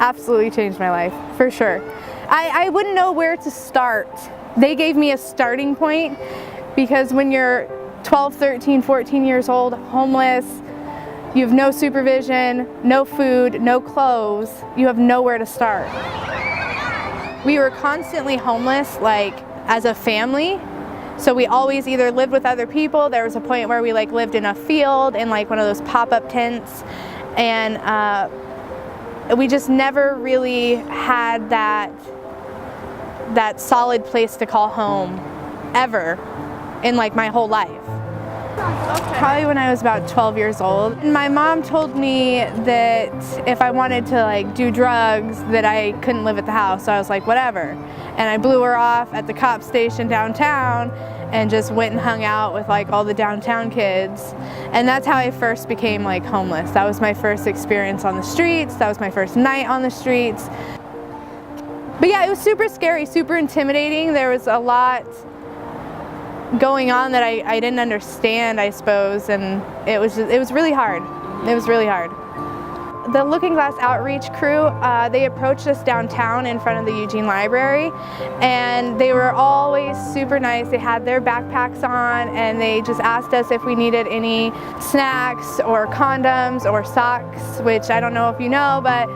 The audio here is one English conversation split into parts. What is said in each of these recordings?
absolutely changed my life, for sure. I wouldn't know where to start. They gave me a starting point because when you're 12, 13, 14 years old, homeless, you have no supervision, no food, no clothes, you have nowhere to start. We were constantly homeless, like as a family. So we always either lived with other people. There was a point where we like lived in a field in like one of those pop-up tents, and we just never really had that solid place to call home ever in like my whole life. Okay. Probably when I was about 12 years old. And my mom told me that if I wanted to like do drugs that I couldn't live at the house, so I was like, whatever. And I blew her off at the cop station downtown and just went and hung out with like all the downtown kids. And that's how I first became like homeless. That was my first experience on the streets. That was my first night on the streets. But yeah, it was super scary, super intimidating. There was a lot going on that I didn't understand, I suppose, and it was really hard. It was really hard. The Looking Glass outreach crew, they approached us downtown in front of the Eugene Library, and they were always super nice. They had their backpacks on, and they just asked us if we needed any snacks or condoms or socks, which I don't know if you know, but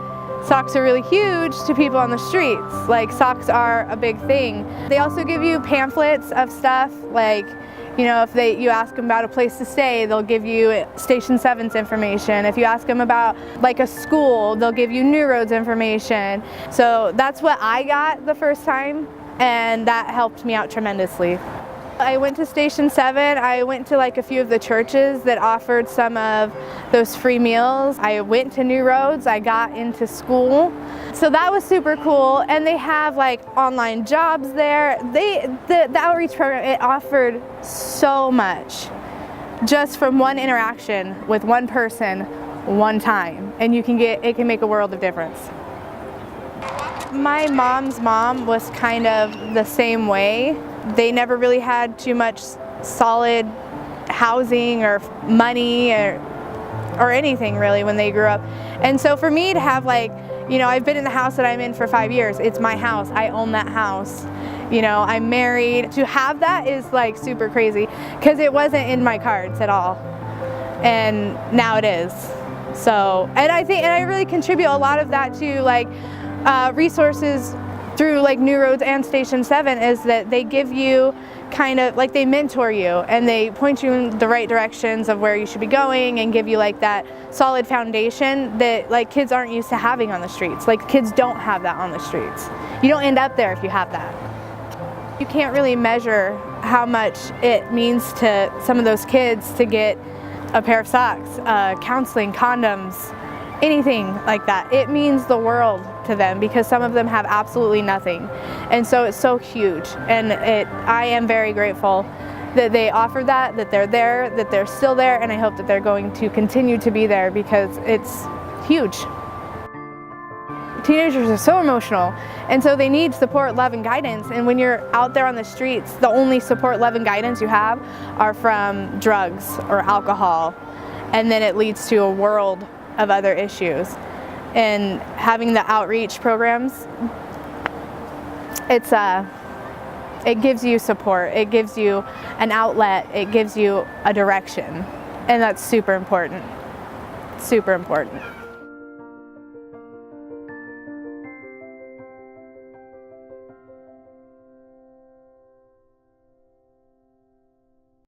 socks are really huge to people on the streets. Like, socks are a big thing. They also give you pamphlets of stuff, like, you know, if you ask them about a place to stay, they'll give you Station 7's information. If you ask them about like a school, they'll give you New Roads information. So that's what I got the first time, and that helped me out tremendously. I went to Station 7. I went to like a few of the churches that offered some of those free meals. I went to New Roads. I got into school. So that was super cool. And they have like online jobs there. The outreach program, it offered so much just from one interaction with one person one time. And it can make a world of difference. My mom's mom was kind of the same way. They never really had too much solid housing or money or anything really when they grew up. And so for me to have like, you know, I've been in the house that I'm in for 5 years. It's my house. I own that house. You know, I'm married. To have that is like super crazy because it wasn't in my cards at all. And now it is. So, and I really contribute a lot of that to like resources through like New Roads and Station 7 is that they give you kind of like, they mentor you and they point you in the right directions of where you should be going and give you like that solid foundation that like kids aren't used to having on the streets. Like, kids don't have that on the streets. You don't end up there if you have that. You can't really measure how much it means to some of those kids to get a pair of socks, counseling, condoms, anything like that. It means the world to them because some of them have absolutely nothing. And so it's so huge. And I am very grateful that they offer that they're there, that they're still there, and I hope that they're going to continue to be there because it's huge. Teenagers are so emotional, and so they need support, love, and guidance. And when you're out there on the streets, the only support, love, and guidance you have are from drugs or alcohol, and then it leads to a world of other issues. And having the outreach programs, it gives you support, it gives you an outlet, it gives you a direction, and that's super important, super important.